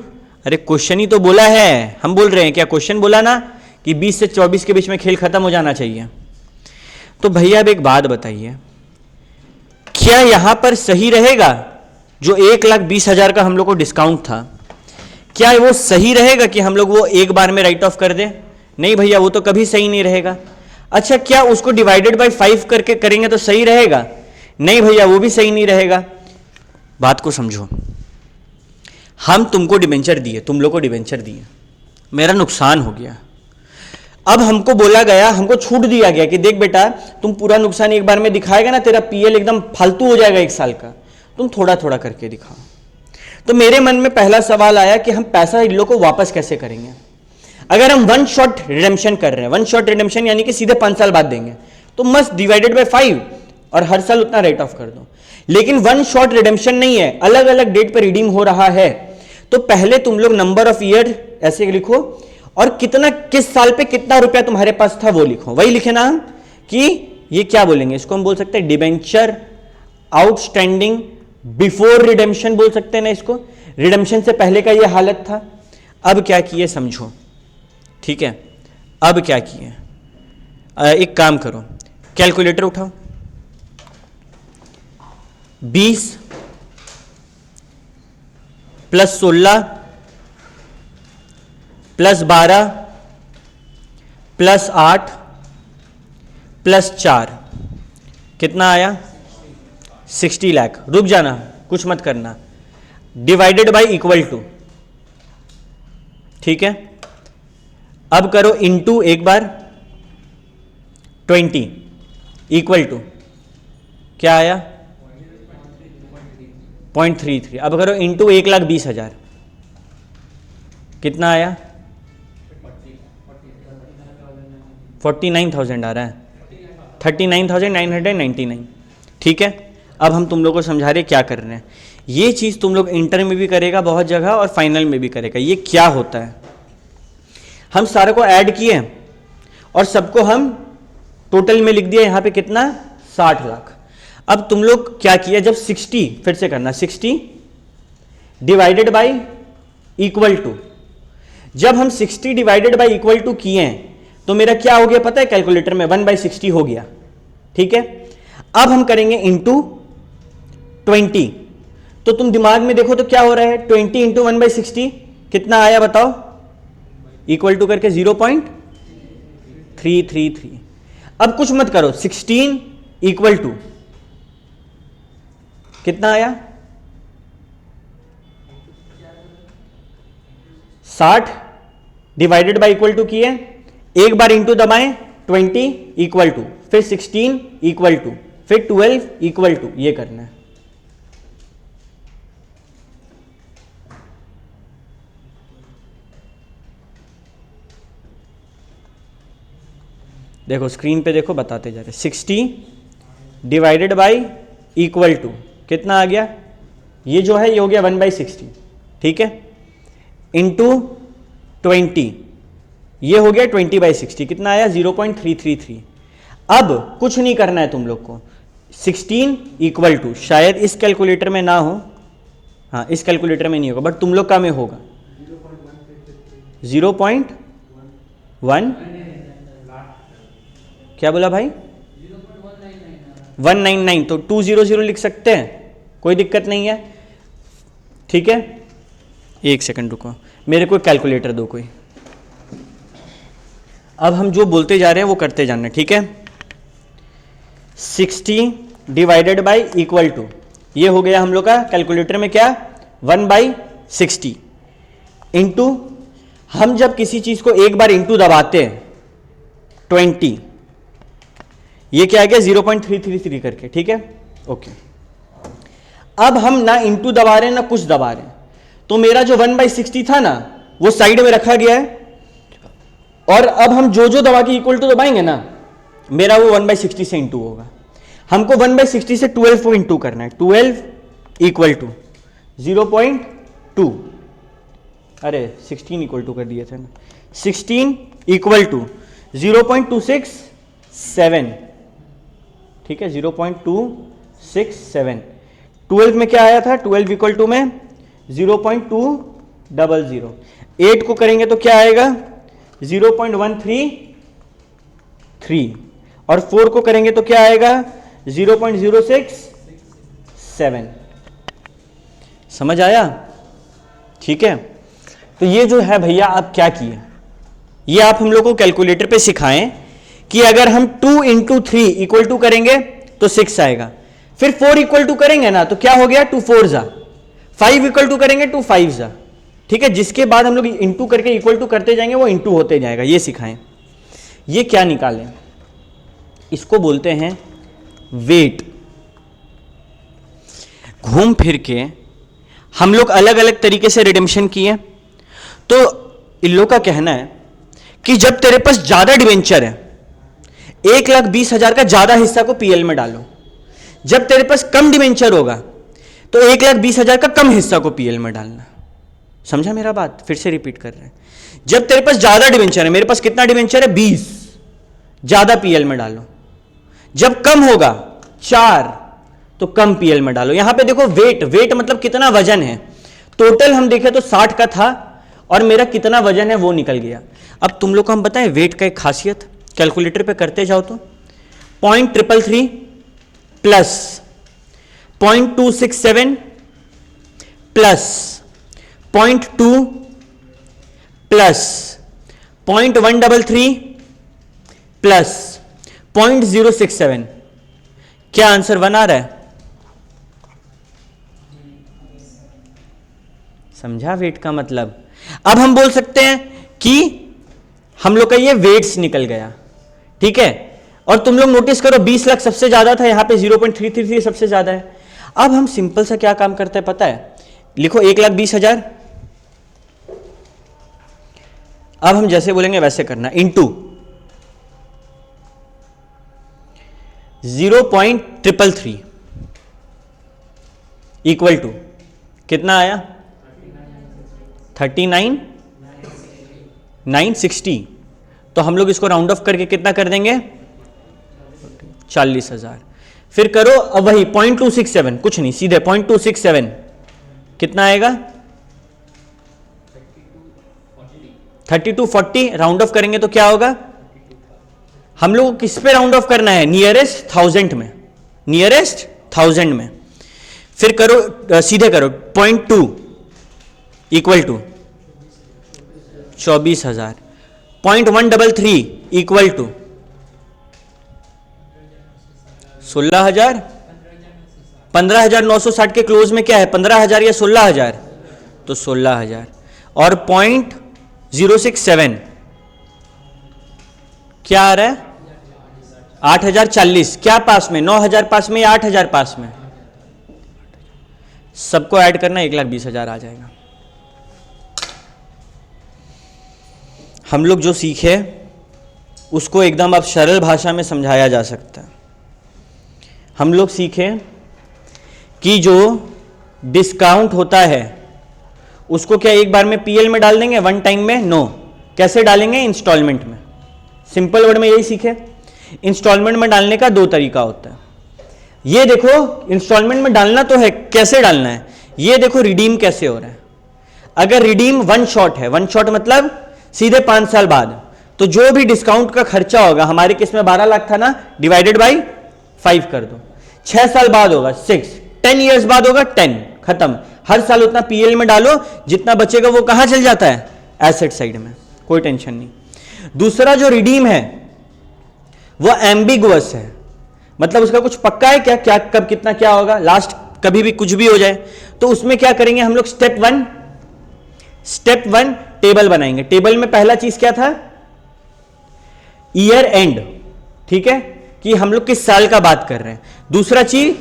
अरे क्वेश्चन ही तो बोला है, हम बोल रहे हैं क्या? क्वेश्चन बोला ना कि 20 से 24 के बीच में खेल खत्म हो जाना चाहिए। तो भैया अब एक बात बताइए, क्या यहां पर सही रहेगा जो 1,20,000 का हम लोग को डिस्काउंट था, क्या वो सही रहेगा कि हम लोग वो एक बार में राइट ऑफ कर दें? नहीं भैया, वो तो कभी सही नहीं रहेगा। अच्छा क्या उसको डिवाइडेड बाय 5 करके करेंगे तो सही रहेगा? नहीं भैया, वो भी सही नहीं रहेगा। बात को समझो, हम तुमको डिबेंचर दिए, तुम लोग को डिबेंचर दिए, मेरा नुकसान हो गया। अब हमको बोला गया, हमको छूट दिया गया कि देख बेटा तुम पूरा नुकसान एक बार में दिखाएगा ना, तेरा पीएल एकदम फालतू हो जाएगा 1 साल का, तुम थोड़ा थोड़ा करके दिखाओ। तो मेरे मन में पहला सवाल आया कि हम पैसा इन लोग को वापस कैसे करेंगे? अगर हम 1 शॉट रिडेम्पशन कर रहे हैं, 1 शॉट रिडेम्पशन यानी कि सीधे 5 साल बाद देंगे, तो मस्त डिवाइडेड बाय 5 और हर साल उतना राइट ऑफ कर दो। लेकिन 1 शॉट रिडेम्पशन नहीं है, अलग अलग डेट पर रिडीम हो रहा है। तो पहले तुम लोग नंबर ऑफ ईयर ऐसे लिखो, और कितना किस साल पे कितना रुपया तुम्हारे पास था वो लिखो। वही लिखे ना हम कि ये क्या बोलेंगे, इसको हम बोल सकते हैं डिबेंचर आउटस्टैंडिंग बिफोर रिडेम्पशन बोल सकते हैं ना इसको। रिडेम्पशन से पहले का ये हालत था। अब क्या किए समझो, ठीक है। अब क्या किए, एक काम करो, कैलकुलेटर उठाओ। 20 प्लस 16 प्लस 12 प्लस 8 प्लस 4 कितना आया? 60 लाख। रुक जाना, कुछ मत करना। डिवाइडेड बाय इक्वल टू, ठीक है। अब करो इनटू एक बार 20 इक्वल टू क्या आया? 0.33। अब करो इनटू 1,20,000 कितना आया? 49,000 आ रहा है, 39,999, ठीक है। अब हम तुम लोग को समझा रहे क्या कर रहे हैं। ये चीज़ तुम लोग इंटर में भी करेगा बहुत जगह और फाइनल में भी करेगा। ये क्या होता है, हम सारे को ऐड किए और सबको हम टोटल में लिख दिया यहाँ पे कितना? 60 लाख। अब तुम लोग क्या किया, जब 60 फिर से करना, 60 डिवाइडेड बाई इक्वल टू, जब हम 60 डिवाइडेड बाई इक्वल टू किए तो मेरा क्या हो गया पता है? कैलकुलेटर में 1/60 हो गया, ठीक है। अब हम करेंगे इंटू 20, तो तुम दिमाग में देखो तो क्या हो रहा है? 20 इंटू 1/60 कितना आया बताओ? इक्वल टू करके 0.333। अब कुछ मत करो, 16 इक्वल टू कितना आया? 60 डिवाइडेड बाय इक्वल टू किए, एक बार इंटू दबाएं, 20 इक्वल टू, फिर 16 इक्वल टू, फिर 12 इक्वल टू, ये करना है। देखो स्क्रीन पे देखो, बताते जा रहे। 60 डिवाइडेड बाई इक्वल टू कितना आ गया? ये जो है ये हो गया 1/60, ठीक है, इंटू 20, ये हो गया 20/60, कितना आया? 0.333। अब कुछ नहीं करना है तुम लोग को, 16 इक्वल टू, शायद इस कैलकुलेटर में ना हो, हाँ इस कैलकुलेटर में नहीं होगा बट तुम लोग का में होगा 0.1, क्या बोला भाई? 199, तो 200 लिख सकते हैं, कोई दिक्कत नहीं है, ठीक है। एक सेकंड रुको, मेरे को कैलकुलेटर दो कोई। अब हम जो बोलते जा रहे हैं वो करते जाना, ठीक है। 60 डिवाइडेड बाई इक्वल टू, ये हो गया हम लोग का कैलकुलेटर में क्या? 1/60 इंटू, हम जब किसी चीज को एक बार इंटू दबाते हैं 20, ये क्या आ गया? 0.333 करके, ठीक है, ओके। अब हम ना इंटू दबा रहे हैं ना कुछ दबा रहे हैं, तो मेरा जो 1/60 था ना वो साइड में रखा गया है, और अब हम जो जो दबा के इक्वल टू दबाएंगे ना, मेरा वो 1/60 से इंटू होगा। हमको 1/60 से 12 को इंटू करना है, 12 इक्वल टू 0.2, अरे 16 इक्वल टू कर दिए थे ना, 16 इक्वल टू 0.267, ठीक है, 0.267। 12 में क्या आया था? 12 इक्वल टू में 0.200। 8 को करेंगे तो क्या आएगा? 0.133, और 4 को करेंगे तो क्या आएगा? 0.067। समझ आया? ठीक है। तो ये जो है भैया आप क्या किए, ये आप हम लोग को कैलकुलेटर पे सिखाएं कि अगर हम 2 इंटू 3 इक्वल टू करेंगे तो 6 आएगा, फिर 4 इक्वल टू करेंगे ना तो क्या हो गया? 2 4 जा, 5 इक्वल टू करेंगे 2 5 जा, ठीक है। जिसके बाद हम लोग इंटू करके इक्वल टू करते जाएंगे वो इंटू होते जाएगा, ये सिखाएं। ये क्या निकालें, इसको बोलते हैं वेट। घूम फिर के हम लोग अलग अलग तरीके से रिडेम्पशन किए, तो इन लोग का कहना है कि जब तेरे पास ज्यादा डिवेंचर है, 1,20,000 का ज्यादा हिस्सा को पीएल में डालो, जब तेरे पास कम डिवेंचर होगा तो 1,20,000 का कम हिस्सा को पीएल में डालना। समझा मेरा बात? फिर से रिपीट कर रहे हैं। जब तेरे पास ज्यादा डिवेंचर है, मेरे पास कितना डिवेंचर है 20, ज्यादा पीएल में डालो। जब कम होगा 4 तो कम पीएल में डालो। यहां पे देखो वेट, वेट मतलब कितना वजन है। टोटल हम देखें तो 60 का था और मेरा कितना वजन है वो निकल गया। अब तुम लोग को हम बताएं वेट का एक खासियत, कैलकुलेटर पे करते जाओ तो 0.333 प्लस 0.267 प्लस 0.2 प्लस 0.133 प्लस 0.067, क्या आंसर 1 आ रहा है? समझा वेट का मतलब? अब हम बोल सकते हैं कि हम लोग का ये वेट्स निकल गया, ठीक है। और तुम लोग नोटिस करो 20 लाख सबसे ज्यादा था, यहां पे 0.333 सबसे ज्यादा है। अब हम सिंपल सा क्या काम करते हैं पता है? लिखो 1,20,000। अब हम जैसे बोलेंगे वैसे करना, इंटू 0.333 इक्वल टू कितना आया? 39,960। तो हम लोग इसको राउंड ऑफ करके कितना कर देंगे? 40,000। फिर करो अब वही 0.267, कुछ नहीं, सीधे 0.267 कितना आएगा? 3240। राउंड ऑफ करेंगे तो क्या होगा? हम लोग को किस पे राउंड ऑफ करना है? नियरेस्ट 1000 में, नियरेस्ट 1000 में। फिर करो सीधे करो 0.2 इक्वल टू 24,000। 0.133 equal to 16,000। 15,960 के क्लोज में क्या है? 15,000 या 16,000? तो 16,000। और 0.067 क्या आ रहा है? 8,040। क्या पास में? 9,000 पास में या 8,000 पास में? सबको ऐड करना 1,20,000 आ जाएगा। हम लोग जो सीखे उसको एकदम अब सरल भाषा में समझाया जा सकता है। हम लोग सीखे कि जो डिस्काउंट होता है उसको क्या एक बार में पीएल में डाल देंगे वन टाइम में? नो। कैसे डालेंगे? इंस्टॉलमेंट में। सिंपल वर्ड में यही सीखे। इंस्टॉलमेंट में डालने का 2 तरीका होता है। ये देखो इंस्टॉलमेंट में डालना तो है, कैसे डालना है ये देखो, रिडीम कैसे हो रहा है। अगर रिडीम 1 शॉट है, 1 शॉट मतलब सीधे 5 साल बाद, तो जो भी डिस्काउंट का खर्चा होगा, हमारे केस में 12 लाख था ना, डिवाइडेड बाई 5 कर दो। 6 साल बाद होगा 6, 10 ईयर्स बाद होगा 10, खत्म। हर साल उतना पीएल में डालो, जितना बचेगा वो कहां चल जाता है? एसेट साइड में, कोई टेंशन नहीं। दूसरा जो रिडीम है वो एम्बिगुअस है, मतलब उसका कुछ पक्का है क्या, क्या कब कितना क्या होगा, लास्ट कभी भी कुछ भी हो जाए। तो उसमें क्या करेंगे हम लोग? स्टेप वन टेबल बनाएंगे। टेबल में पहला चीज क्या था? ईयर एंड, ठीक है, कि हम लोग किस साल का बात कर रहे हैं। दूसरा चीज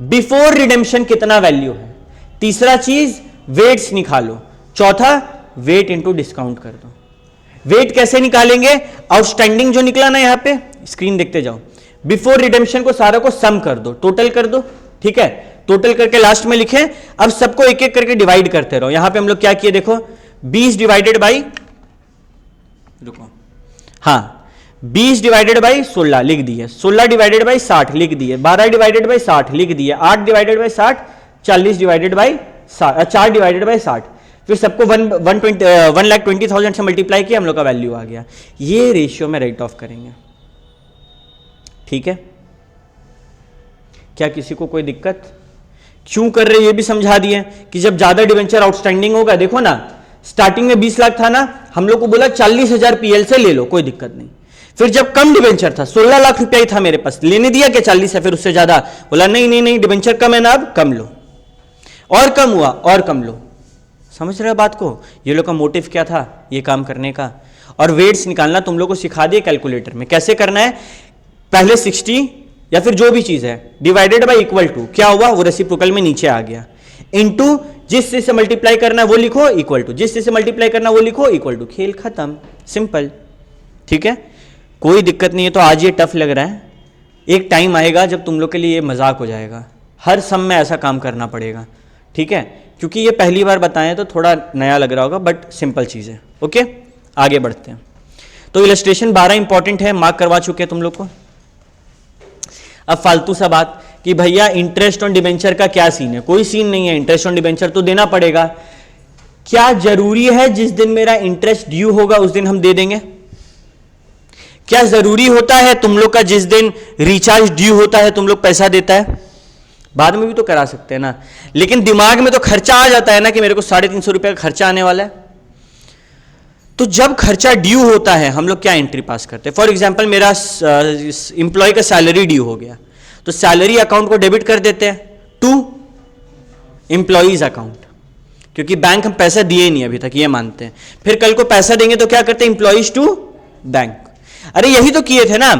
बिफोर रिडेम्पशन कितना वैल्यू है। तीसरा चीज वेट्स निकालो। चौथा वेट इनटू डिस्काउंट कर दो। वेट कैसे निकालेंगे? आउटस्टैंडिंग जो निकला ना, यहां पे स्क्रीन देखते जाओ, बिफोर रिडेम्पशन को सारा को सम कर दो, टोटल कर दो, ठीक है। टोटल करके लास्ट में लिखे। अब सबको एक एक करके डिवाइड करते रहो। यहां पे हम लोग क्या किए देखो, 20 डिवाइडेड बाई, रुको, हाँ 20 डिवाइडेड बाई 16 लिख दिए, 16 डिवाइडेड बाई 60 लिख दिए, 12 डिवाइडेड बाई 60 लिख दिए, 8 divided by 60, 40 divided by 4 divided by 60। फिर सबको 1,20,000 से मल्टीप्लाई किया, हम लोग का वैल्यू आ गया। ये रेशियो में राइट ऑफ करेंगे, ठीक है। क्या किसी को कोई दिक्कत? क्यों कर रहे ये भी समझा दिए कि जब ज्यादा डिवेंचर आउटस्टैंडिंग होगा, देखो ना स्टार्टिंग में 20 लाख था ना, हम लोग को बोला 40,000 पीएल से ले लो, कोई दिक्कत नहीं। फिर जब कम डिवेंचर था, 16 लाख रुपया ही था मेरे पास, लेने दिया क्या 40 है, फिर उससे ज्यादा बोला नहीं नहीं नहीं डिवेंचर कम है ना, अब कम लो, और कम हुआ और कम लो। समझ रहे हो बात को? ये लोग का मोटिव क्या था ये काम करने का। और वेट्स निकालना तुम लोग को सिखा दिए कैलकुलेटर में कैसे करना है। पहले 60 या फिर जो भी चीज है डिवाइडेड बाय इक्वल टू, क्या हुआ वो रेसिप्रोकल में नीचे आ गया, इनटू जिस चीज से मल्टीप्लाई करना है वो लिखो, इक्वल टू जिस चीज से मल्टीप्लाई करना वो लिखो, इक्वल टू। खेल खत्म, सिंपल, ठीक है, कोई दिक्कत नहीं है। तो आज ये टफ लग रहा है, एक टाइम आएगा जब तुम लोग के लिए ये मजाक हो जाएगा, हर सम में ऐसा काम करना पड़ेगा, ठीक है, क्योंकि ये पहली बार बताएं तो थोड़ा नया लग रहा होगा, बट सिंपल चीज़ है। ओके, आगे बढ़ते हैं। तो इलस्ट्रेशन 12 इंपॉर्टेंट है, मार्क करवा चुके हैं तुम लोग को। अब फालतू सा बात कि भैया इंटरेस्ट ऑन डिबेंचर का क्या सीन है, कोई सीन नहीं है, इंटरेस्ट ऑन डिबेंचर तो देना पड़ेगा। क्या जरूरी है जिस दिन मेरा इंटरेस्ट ड्यू होगा उस दिन हम दे देंगे? क्या जरूरी होता है तुम लोग का जिस दिन रिचार्ज ड्यू होता है तुम लोग पैसा देता है? बाद में भी तो करा सकते हैं ना, लेकिन दिमाग में तो खर्चा आ जाता है ना कि मेरे को 350 रुपये का खर्चा आने वाला है। तो जब खर्चा ड्यू होता है हम लोग क्या एंट्री पास करते हैं? फॉर एग्जाम्पल मेरा एम्प्लॉय का सैलरी ड्यू हो गया, तो सैलरी अकाउंट को डेबिट कर देते हैं टू एम्प्लॉइज अकाउंट, क्योंकि बैंक हम पैसा दिए नहीं अभी तक, ये मानते हैं। फिर कल को पैसा देंगे तो क्या करते हैं? Employees to bank. अरे यही तो किए थे ना,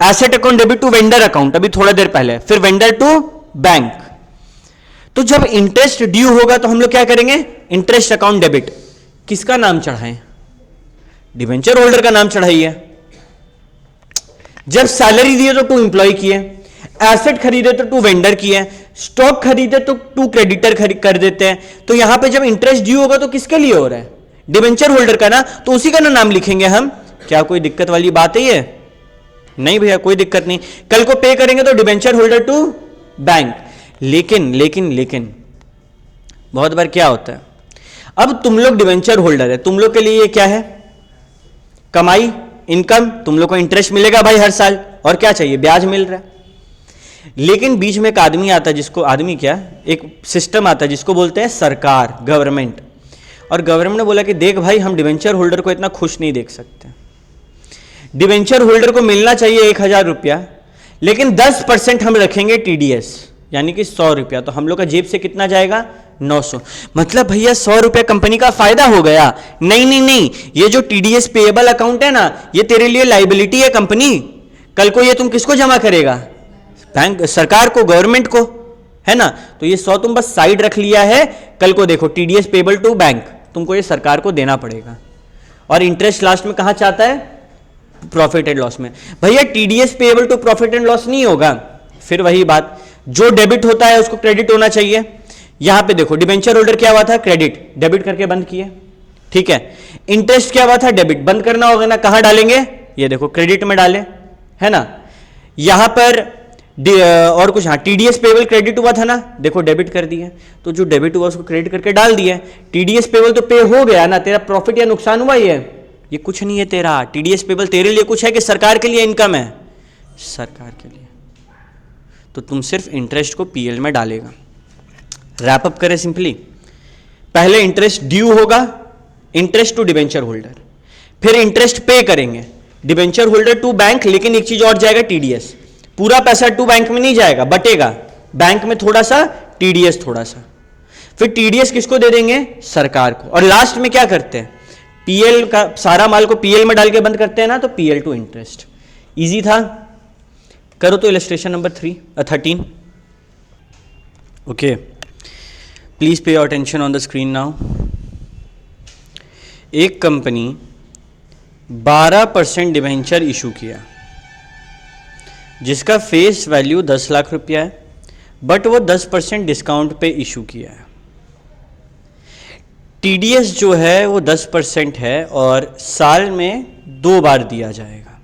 asset account debit to vendor account अभी थोड़ा देर पहले, फिर वेंडर टू बैंक। तो जब इंटरेस्ट ड्यू होगा तो हम लोग क्या करेंगे? Interest account debit. किसका नाम चढ़ाएं? डिबेंचर होल्डर का नाम चढ़ाइए। जब सैलरी दिए तो टू एम्प्लॉय किए, एसेट खरीदे तो टू वेंडर किए, स्टॉक खरीदे तो टू क्रेडिटर कर देते हैं। तो यहां पे जब इंटरेस्ट ड्यू होगा तो किसके लिए हो रहा है? डिबेंचर होल्डर का ना, तो उसी का ना नाम लिखेंगे हम। क्या कोई दिक्कत वाली बात है ये? नहीं भैया, कोई दिक्कत नहीं। कल को पे करेंगे तो डिबेंचर होल्डर टू बैंक। लेकिन लेकिन लेकिन बहुत बार क्या होता है, अब तुम लोग डिबेंचर होल्डर है, तुम लोग के लिए ये क्या है? कमाई, इनकम, तुम लोग को इंटरेस्ट मिलेगा भाई हर साल, और क्या चाहिए? ब्याज मिल रहा है। लेकिन बीच में एक आदमी आता है, जिसको आदमी क्या, एक सिस्टम आता है जिसको बोलते हैं सरकार, गवर्नमेंट। और गवर्नमेंट ने बोला कि देख भाई, हम डिबेंचर होल्डर को इतना खुश नहीं देख सकते। डिबेंचर होल्डर को मिलना चाहिए 1000 रुपया, लेकिन 10% हम रखेंगे टीडीएस, यानी कि 100 रुपया। तो हम लोग का जेब से कितना जाएगा? 900। मतलब भैया 100 रुपया कंपनी का फायदा हो गया? नहीं नहीं नहीं, ये जो टीडीएस पेएबल अकाउंट है ना, ये तेरे लिए लाइबिलिटी है कंपनी। कल को ये तुम किसको जमा करेगा? बैंक, सरकार को, गवर्नमेंट को, है ना। तो ये 100 तुम बस साइड रख लिया है, कल को देखो टीडीएस पेएबल टू बैंक, तुमको ये सरकार को देना पड़ेगा। और इंटरेस्ट लास्ट में कहां चाहता है? प्रॉफिट एंड लॉस में। भैया TDS payable to profit and loss नहीं होगा, फिर वही बात, जो डेबिट होता है उसको क्रेडिट होना चाहिए। यहां पे देखो डिबेंचर होल्डर क्या हुआ था? क्रेडिट, डेबिट करके बंद किए, ठीक है। इंटरेस्ट क्या हुआ था? डेबिट, बंद करना होगा ना, कहां डालेंगे? ये देखो क्रेडिट में डाले, है ना। यहां पर और कुछ, हाँ टीडीएस पेबल क्रेडिट हुआ था ना, देखो डेबिट कर दिए, तो जो डेबिट हुआ उसको क्रेडिट करके डाल दिया। टीडीएस पेबल तो पे हो गया ना, तेरा प्रॉफिट या नुकसान हुआ? ये कुछ नहीं है तेरा। टीडीएस पेबल तेरे लिए कुछ है कि सरकार के लिए इनकम है? सरकार के लिए। तो तुम सिर्फ इंटरेस्ट को पीएल में डालेगा। रैप अप करें सिंपली, पहले इंटरेस्ट ड्यू होगा, इंटरेस्ट टू डिबेंचर होल्डर, फिर इंटरेस्ट पे करेंगे डिबेंचर होल्डर टू बैंक। लेकिन एक चीज और जाएगा, टीडीएस। पूरा पैसा टू बैंक में नहीं जाएगा, बटेगा, बैंक में थोड़ा सा, टीडीएस थोड़ा सा। फिर टीडीएस किसको दे देंगे? सरकार को। और लास्ट में क्या करते हैं? पीएल का सारा माल को पीएल में डाल के बंद करते हैं ना, तो पीएल टू इंटरेस्ट। इजी था। करो तो illustration number 13। Okay, please pay your attention on the screen now. एक कंपनी 12% डिबेंचर इशू किया, जिसका फेस वैल्यू 10 लाख रुपया है, बट वो 10% डिस्काउंट पे इशू किया है। टीडीएस जो है वो 10% है और साल में 2 बार दिया जाएगा।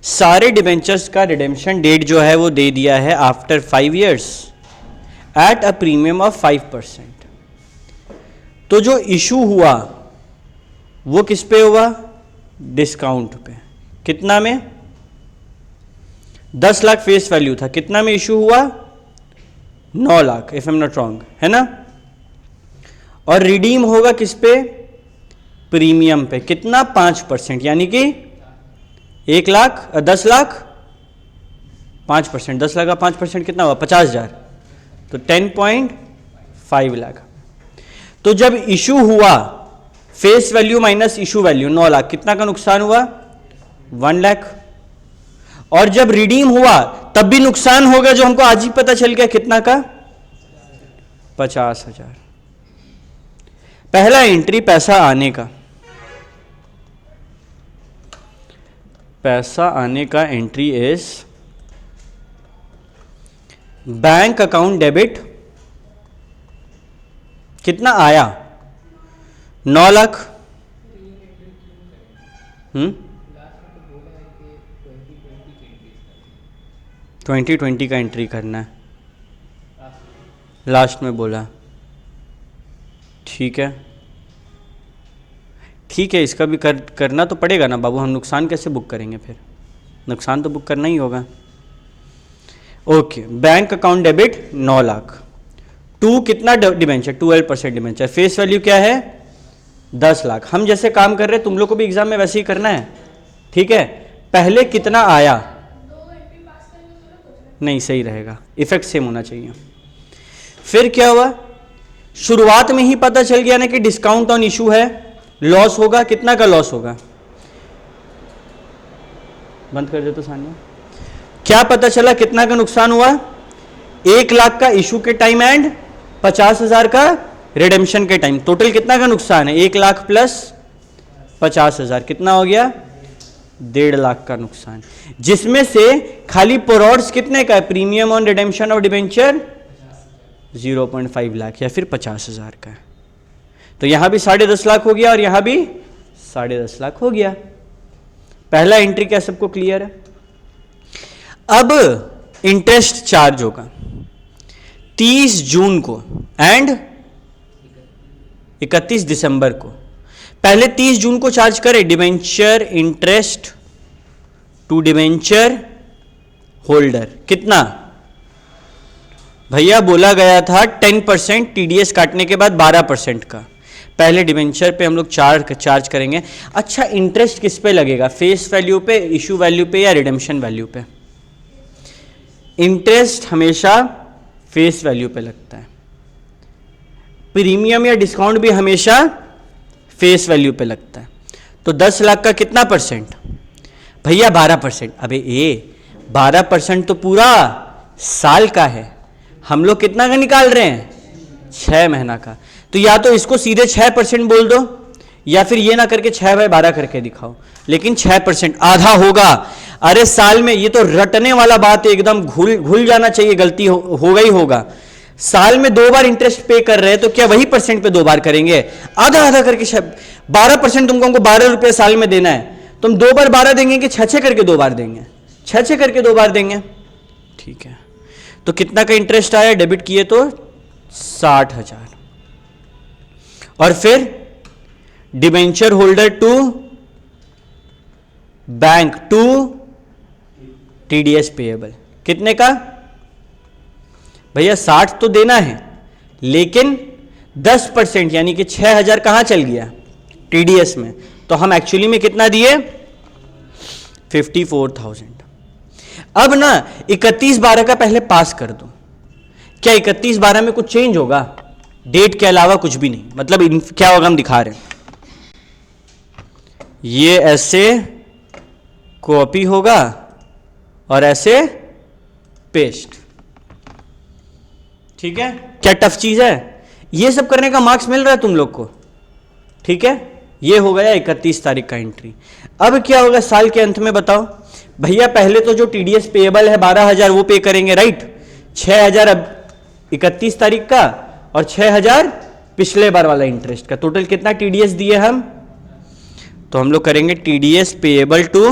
सारे डिबेंचर्स का रिडेम्पशन डेट जो है वो दे दिया है after 5 years at a premium of 5%। तो जो इशू हुआ वो किस पे हुआ? डिस्काउंट पे। कितना में? 10 लाख फेस वैल्यू था, कितना में इशू हुआ? 9 lakh, if I am not wrong, है ना। और रिडीम होगा किस पे? प्रीमियम पे। कितना? 5%, यानी कि 1 लाख 10 लाख 5%, 10 लाख का 5% कितना हुआ? 50,000, तो 10.5 लाख। तो जब इशू हुआ, face value minus issue value 9 lakh, कितना का नुकसान हुआ? 1 लाख। और जब रिडीम हुआ तब भी नुकसान होगा, जो हमको आज ही पता चल गया, कितना का? 50,000। पहला एंट्री पैसा आने का, पैसा आने का entry is bank account debit कितना आया? 9 लाख। 2020 का एंट्री करना है, लास्ट में बोला। ठीक है, ठीक है, इसका भी करना तो पड़ेगा ना बाबू, हम नुकसान कैसे बुक करेंगे फिर? नुकसान तो बुक करना ही होगा। Okay, bank account debit 9 lakh. 2 कितना डिबेंचर? 12% डिबेंचर। फेस वैल्यू क्या है? 10 लाख। हम जैसे काम कर रहे हैं तुम लोग को भी एग्जाम में वैसे ही करना है, ठीक है? पहले कितना आया? नहीं, सही रहेगा, इफेक्ट सेम होना चाहिए। फिर क्या हुआ? शुरुआत में ही पता चल गया ना कि डिस्काउंट ऑन इशू है, लॉस होगा। कितना का लॉस होगा? बंद कर दे तो सानिया। क्या पता चला कितना का नुकसान हुआ? 1 लाख का इशू के टाइम एंड 50,000 का रिडेम्पशन के टाइम। टोटल कितना का नुकसान है? 1 लाख प्लस 50,000, कितना हो गया? 1.5 लाख का नुकसान, जिसमें से खाली पोरॉड्स कितने का है? Premium on redemption of debenture 0.5 lakh या फिर 50,000 का है। तो यहां भी 10.5 लाख हो गया और यहां भी 10.5 लाख हो गया। पहला एंट्री क्या सबको क्लियर है? अब इंटरेस्ट चार्ज होगा 30 जून को एंड 31 दिसंबर को। पहले 30 जून को चार्ज करे debenture interest to debenture holder. कितना भैया? बोला गया था 10% टीडीएस काटने के बाद 12% का। पहले डिबेंचर पे हम लोग चार्ज करेंगे। अच्छा, इंटरेस्ट किस पे लगेगा? फेस वैल्यू पे, इशू वैल्यू पे या रिडेम्पशन वैल्यू पे? इंटरेस्ट हमेशा फेस वैल्यू पे लगता है। प्रीमियम या डिस्काउंट भी हमेशा फेस वैल्यू पे लगता है। तो 10 लाख का कितना परसेंट भैया? 12%। अबे 12% तो पूरा साल का है, हम लोग कितना का निकाल रहे हैं? 6 महीना का। तो या तो इसको सीधे 6% बोल दो या फिर ये ना करके 6/12 करके दिखाओ, लेकिन 6% आधा होगा। अरे साल में, ये तो रटने वाला बात है, एकदम घुल जाना चाहिए, गलती होगा ही होगा। साल में 2 बार इंटरेस्ट पे कर रहे हैं तो क्या वही परसेंट पे 2 बार करेंगे? आधा आधा करके 12% तुमको, हमको 12 रुपये साल में देना है, तुम 2 बार 12 देंगे कि 6 करके 2 बार देंगे? 6 करके 2 बार देंगे। ठीक है, तो कितना का इंटरेस्ट आया? डेबिट किए तो 60,000। और फिर debenture holder to bank to TDS payable, कितने का भैया? 60 तो देना है, लेकिन 10% यानी कि 6,000 कहां चल गया? टीडीएस में। तो हम एक्चुअली में कितना दिए? 54,000। अब ना 31/12 का पहले पास कर दो। क्या 31/12 में कुछ चेंज होगा? डेट के अलावा कुछ भी नहीं। मतलब क्या होगा, हम दिखा रहे हैं, ये ऐसे कॉपी होगा और ऐसे पेस्ट। ठीक है, क्या टफ चीज है? ये सब करने का मार्क्स मिल रहा है तुम लोग को, ठीक है? ये हो गया 31 तारीख का एंट्री। अब क्या होगा साल के अंत में बताओ भैया? पहले तो जो टीडीएस पेएबल है 12,000 वो पे करेंगे, राइट? 6,000 अब 31 तारीख का और 6,000 पिछले बार वाला इंटरेस्ट का। टोटल कितना टीडीएस दिए हम? तो हम लोग करेंगे टीडीएस पेएबल टू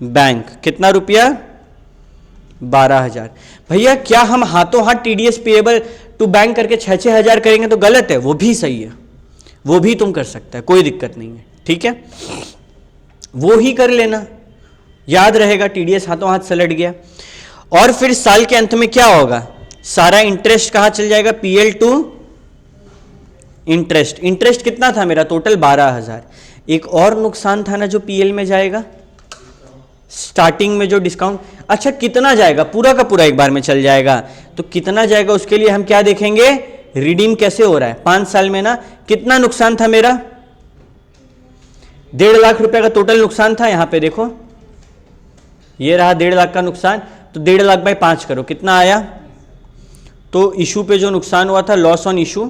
बैंक, कितना रुपया? 12,000। भैया क्या हम हाथों हाथ टीडीएस पेएबल टू बैंक करके 6,000 करेंगे तो गलत है? वो भी सही है, वो भी तुम कर सकते हैं, कोई दिक्कत नहीं है, ठीक है? वो ही कर लेना, याद रहेगा, टीडीएस हाथों हाथ से लट गया। और फिर साल के अंत में क्या होगा? सारा इंटरेस्ट कहां चल जाएगा? PL to interest. इंटरेस्ट कितना था मेरा? टोटल 12,000। एक और नुकसान था ना जो पीएल में जाएगा, स्टार्टिंग में जो डिस्काउंट। अच्छा कितना जाएगा? पूरा का पूरा एक बार में चल जाएगा। तो कितना जाएगा उसके लिए हम क्या देखेंगे? रिडीम कैसे हो रहा है 5 साल में ना। कितना नुकसान था मेरा? 1.5 लाख रुपए का टोटल नुकसान था। यहां पे देखो, ये रहा 1.5 लाख का नुकसान। तो 1.5 लाख बाय 5 करो, कितना आया? तो इशू पे जो नुकसान हुआ था, loss on issue,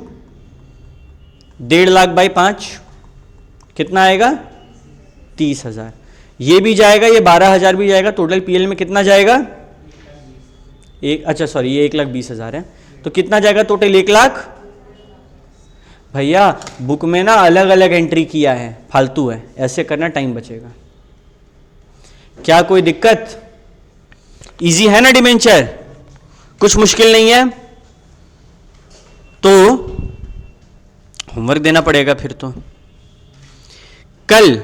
1.5 lakh by 5 कितना आएगा? 30,000। ये भी जाएगा, ये 12,000 भी जाएगा। टोटल पीएल में कितना जाएगा? अच्छा सॉरी, ये 1,20,000 है। तो कितना जाएगा टोटल? 1,20,000 भैया बुक में ना अलग अलग एंट्री किया है, फालतू है, ऐसे करना टाइम बचेगा। क्या कोई दिक्कत? इजी है ना डिबेंचर, कुछ मुश्किल नहीं है। तो होमवर्क देना पड़ेगा फिर तो। कल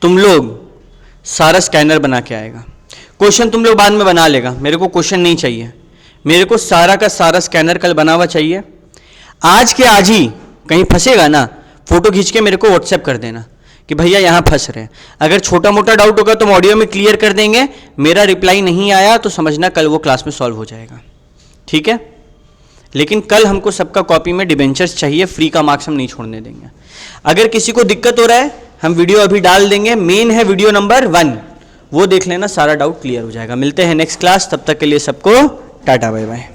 तुम लोग सारा स्कैनर बना के आएगा। क्वेश्चन तुम लोग बाद में बना लेगा, मेरे को क्वेश्चन नहीं चाहिए, मेरे को सारा का सारा स्कैनर कल बना हुआ चाहिए। आज के आज ही कहीं फंसेगा ना, फोटो खींच के मेरे को व्हाट्सएप कर देना कि भैया यहाँ फंस रहे हैं। अगर छोटा मोटा डाउट होगा तो हम ऑडियो में क्लियर कर देंगे, मेरा रिप्लाई नहीं आया तो समझना कल वो क्लास में सॉल्व हो जाएगा, ठीक है। लेकिन कल हमको सबका कॉपी में डिबेंचर्स चाहिए, फ्री का मार्क्स हम नहीं छोड़ने देंगे। अगर किसी को दिक्कत हो रहा है हम वीडियो अभी डाल देंगे, मेन है वीडियो नंबर 1, वो देख लेना, सारा डाउट क्लियर हो जाएगा। मिलते हैं नेक्स्ट क्लास, तब तक के लिए सबको टाटा बाय बाय।